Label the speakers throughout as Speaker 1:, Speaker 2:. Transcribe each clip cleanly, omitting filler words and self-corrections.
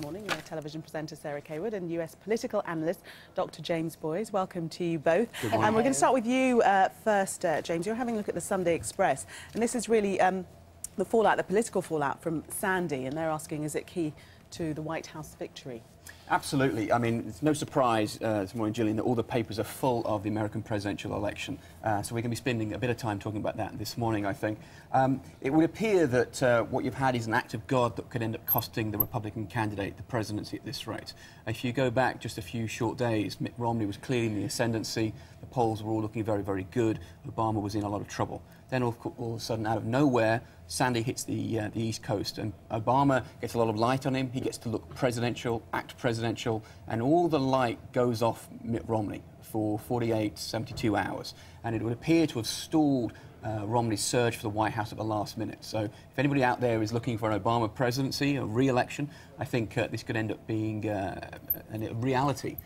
Speaker 1: this morning, television presenter Sarah Kaywood and US political analyst Dr. James Boys. Welcome to you both.
Speaker 2: Good morning.
Speaker 1: And we're going to start with you first, James. You're having a look at the Sunday Express, and this is really the fallout, the political fallout from Sandy, and they're asking, is it key to the White House victory?
Speaker 2: Absolutely. I mean, it's no surprise this morning, Gillian, that all the papers are full of the American presidential election. So we're going to be spending a bit of time talking about that this morning, I think. It would appear that what you've had is an act of God that could end up costing the Republican candidate the presidency at this rate. If you go back just a few short days, Mitt Romney was clearly in the ascendancy. The polls were all looking very, very good. Obama was in a lot of trouble. Then all of a sudden, out of nowhere, Sandy hits the East Coast, and Obama gets a lot of light on him. He gets to look presidential, act presidential, and all the light goes off Mitt Romney for 48, 72 hours. And it would appear to have stalled Romney's surge for the White House at the last minute. So if anybody out there is looking for an Obama presidency, a re-election, I think this could end up being a reality.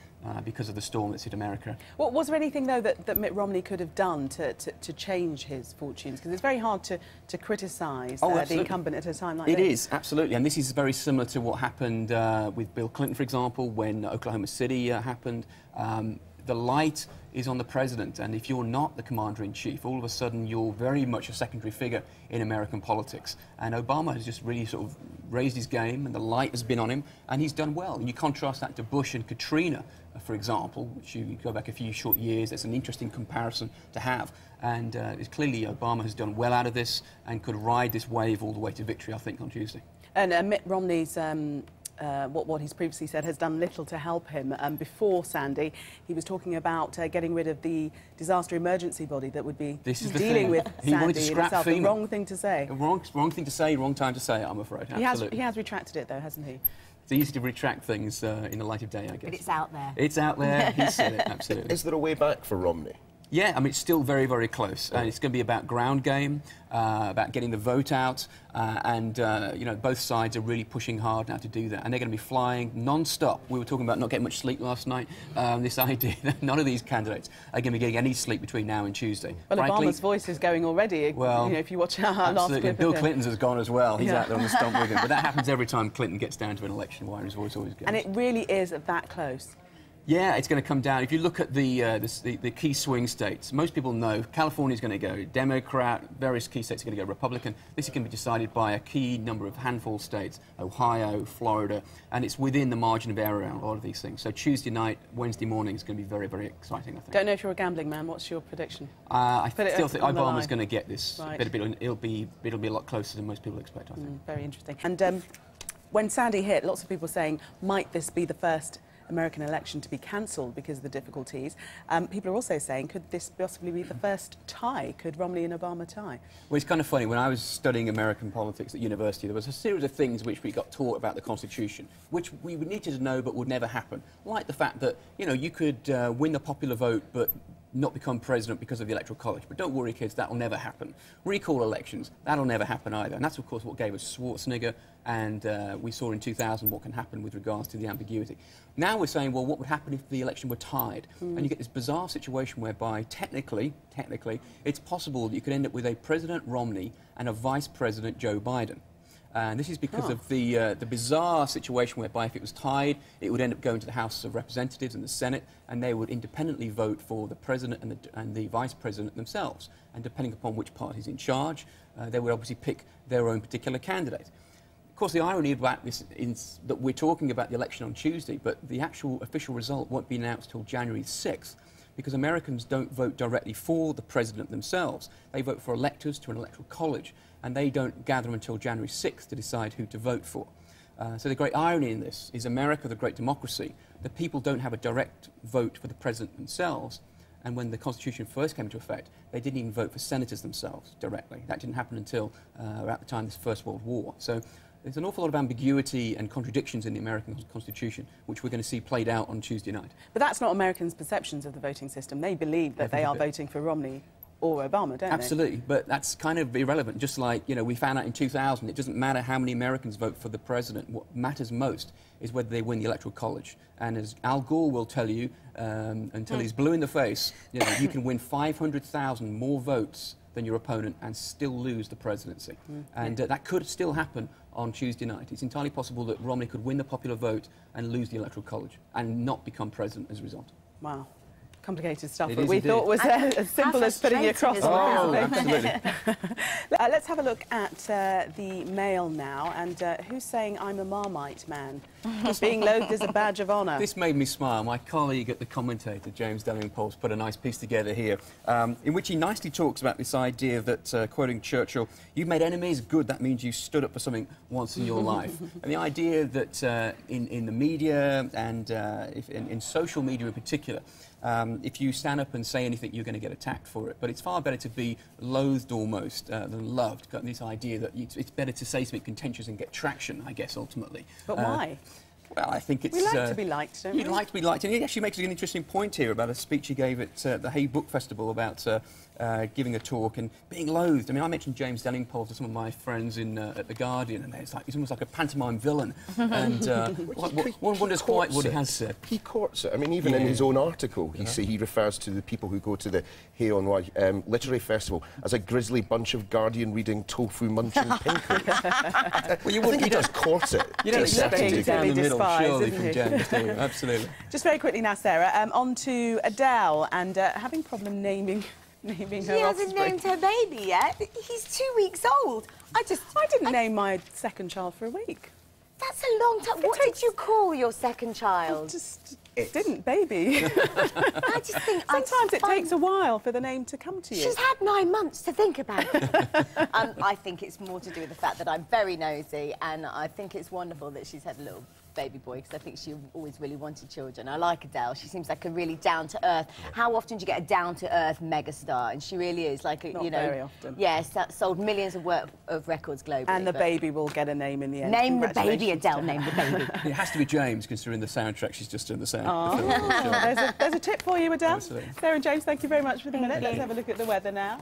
Speaker 2: Because of the storm that's hit America.
Speaker 1: Well, was there anything, though, that Mitt Romney could have done to change his fortunes? Because it's very hard to criticise the incumbent at a time like this.
Speaker 2: It is, absolutely. And this is very similar to what happened with Bill Clinton, for example, when Oklahoma City happened. The light is on the president, and if you're not the commander-in-chief, all of a sudden you're very much a secondary figure in American politics. And Obama has just really sort of raised his game, and the light has been on him, and he's done well. And you contrast that to Bush and Katrina, for example, which you go back a few short years, there's an interesting comparison to have. And it's clearly Obama has done well out of this and could ride this wave all the way to victory, I think, on Tuesday.
Speaker 1: And Mitt Romney's what he's previously said has done little to help him. Before Sandy, he was talking about getting rid of the disaster emergency body that would be dealing with Sandy itself. The wrong thing to say.
Speaker 2: Wrong thing to say, wrong time to say it, I'm afraid.
Speaker 1: He has retracted it, though, hasn't he?
Speaker 2: It's easy to retract things in the light of day, I guess.
Speaker 3: But it's out there.
Speaker 2: It's out there. He said it, absolutely.
Speaker 4: Is there a way back for Romney?
Speaker 2: Yeah, I mean, it's still very, very close. And it's going to be about ground game, about getting the vote out, and, you know, both sides are really pushing hard now to do that. And they're going to be flying non-stop. We were talking about not getting much sleep last night. This idea that none of these candidates are going to be getting any sleep between now and Tuesday.
Speaker 1: Well, frankly, Obama's voice is going already,
Speaker 2: well,
Speaker 1: you know, if you watch our last clip.
Speaker 2: Bill Clinton's has gone as well. He's out there on the stump with him. But that happens every time Clinton gets down to an election wire. His voice always goes.
Speaker 1: And it really is that close.
Speaker 2: Yeah, it's going to come down. If you look at the key swing states, most people know California's going to go Democrat, various key states are going to go Republican. This is going to be decided by a key number of handful of states, Ohio, Florida, and it's within the margin of error on a lot of these things. So Tuesday night, Wednesday morning is going to be very, very exciting, I think.
Speaker 1: Don't know if you're a gambling man. What's your prediction?
Speaker 2: I still think Obama's going to get this.
Speaker 1: Right.
Speaker 2: It'll be a lot closer than most people expect, I think.
Speaker 1: Very interesting. And when Sandy hit, lots of people saying, might this be the first American election to be cancelled because of the difficulties? People are also saying, could this possibly be the first tie? Could Romney and Obama tie?
Speaker 2: Well, it's kind of funny. When I was studying American politics at university, there was a series of things which we got taught about the Constitution, which we needed to know but would never happen. Like the fact that, you know, you could win the popular vote but not become president because of the Electoral College. But don't worry, kids, that will never happen. Recall elections, that'll never happen either. And that's, of course, what gave us Schwarzenegger, and we saw in 2000 what can happen with regards to the ambiguity. Now we're saying, well, what would happen if the election were tied? And you get this bizarre situation whereby, technically, it's possible that you could end up with a President Romney and a Vice President Joe Biden. And this is because of the bizarre situation whereby if it was tied, it would end up going to the House of Representatives and the Senate, and they would independently vote for the President and the Vice President themselves. And depending upon which party's in charge, they would obviously pick their own particular candidate. Of course, the irony about this is that we're talking about the election on Tuesday, but the actual official result won't be announced till January 6th. Because Americans don't vote directly for the president themselves. They vote for electors to an electoral college, and they don't gather until January 6th to decide who to vote for. So the great irony in this is America, the great democracy, the people don't have a direct vote for the president themselves, and when the Constitution first came into effect, they didn't even vote for senators themselves directly. That didn't happen until about the time of the First World War. So there's an awful lot of ambiguity and contradictions in the American Constitution, which we're going to see played out on Tuesday night.
Speaker 1: But that's not Americans' perceptions of the voting system. They believe that they are voting for Romney or Obama, don't they?
Speaker 2: Absolutely, but that's kind of irrelevant. Just like, you know, we found out in 2000, it doesn't matter how many Americans vote for the president. What matters most is whether they win the Electoral College. And as Al Gore will tell you, until he's blue in the face, you know, you can win 500,000 more votes than your opponent and still lose the presidency. And that could still happen on Tuesday night. It's entirely possible that Romney could win the popular vote and lose the Electoral College and not become president as a result.
Speaker 1: Wow. Complicated stuff
Speaker 2: It
Speaker 1: that
Speaker 2: is
Speaker 1: we
Speaker 2: indeed.
Speaker 1: thought was as simple as putting it across.
Speaker 2: Oh, absolutely.
Speaker 1: Let's have a look at the Mail now. And who's saying I'm a Marmite man? Being loathed is a badge of honour.
Speaker 2: This made me smile. My colleague at The Commentator, James Delling-Pulse, put a nice piece together here in which he nicely talks about this idea that, quoting Churchill, "You've made enemies, good, that means you stood up for something once in your life." And the idea that in the media and in social media in particular, if you stand up and say anything, you're going to get attacked for it. But it's far better to be loathed almost than loved. Got this idea that it's better to say something contentious and get traction, I guess, ultimately.
Speaker 1: But why?
Speaker 2: Well, I think it's...
Speaker 1: We like to be liked, don't we?
Speaker 2: You'd like to be liked. And he actually makes an interesting point here about a speech he gave at the Hay Book Festival about giving a talk and being loathed. I mean, I mentioned James Delling-Pulse to some of my friends at The Guardian, and he's almost like a pantomime villain. And one wonders quite what he has said.
Speaker 3: He courts it. I mean, even in his own article, he refers to the people who go to the Hay on Wye Literary Festival as a grisly bunch of Guardian-reading, tofu-munching pinkers. Well, he does court it.
Speaker 2: You don't expect him to down the middle, surely,
Speaker 1: isn't
Speaker 2: from
Speaker 1: he?
Speaker 2: James, do you? Absolutely.
Speaker 1: Just very quickly now, Sarah, on to Adele and having problem naming her offspring.
Speaker 4: She hasn't named her baby yet. He's 2 weeks old. I
Speaker 1: didn't name my second child for a week.
Speaker 4: That's a long time. What did you call your second child?
Speaker 1: Just didn't, baby.
Speaker 4: I just think
Speaker 1: sometimes it takes a while for the name to come to you.
Speaker 4: She's had 9 months to think about it. I think it's more to do with the fact that I'm very nosy, and I think it's wonderful that she's had a little baby boy, because I think she always really wanted children. I like Adele. She seems like a really down-to-earth... How often do you get a down-to-earth megastar? And she really is, like,
Speaker 1: Not very often.
Speaker 4: Yes, that sold millions of records globally.
Speaker 1: And the baby will get a name in the end.
Speaker 4: Name the baby, Adele, name the baby.
Speaker 2: It has to be James, considering the soundtrack she's just done the sound.
Speaker 1: Oh.
Speaker 2: The film, sure.
Speaker 1: There's a tip for you, Adele.
Speaker 2: Absolutely.
Speaker 1: Sarah and James, thank you very much for the minute.
Speaker 4: you.
Speaker 1: Let's have a look at the weather now.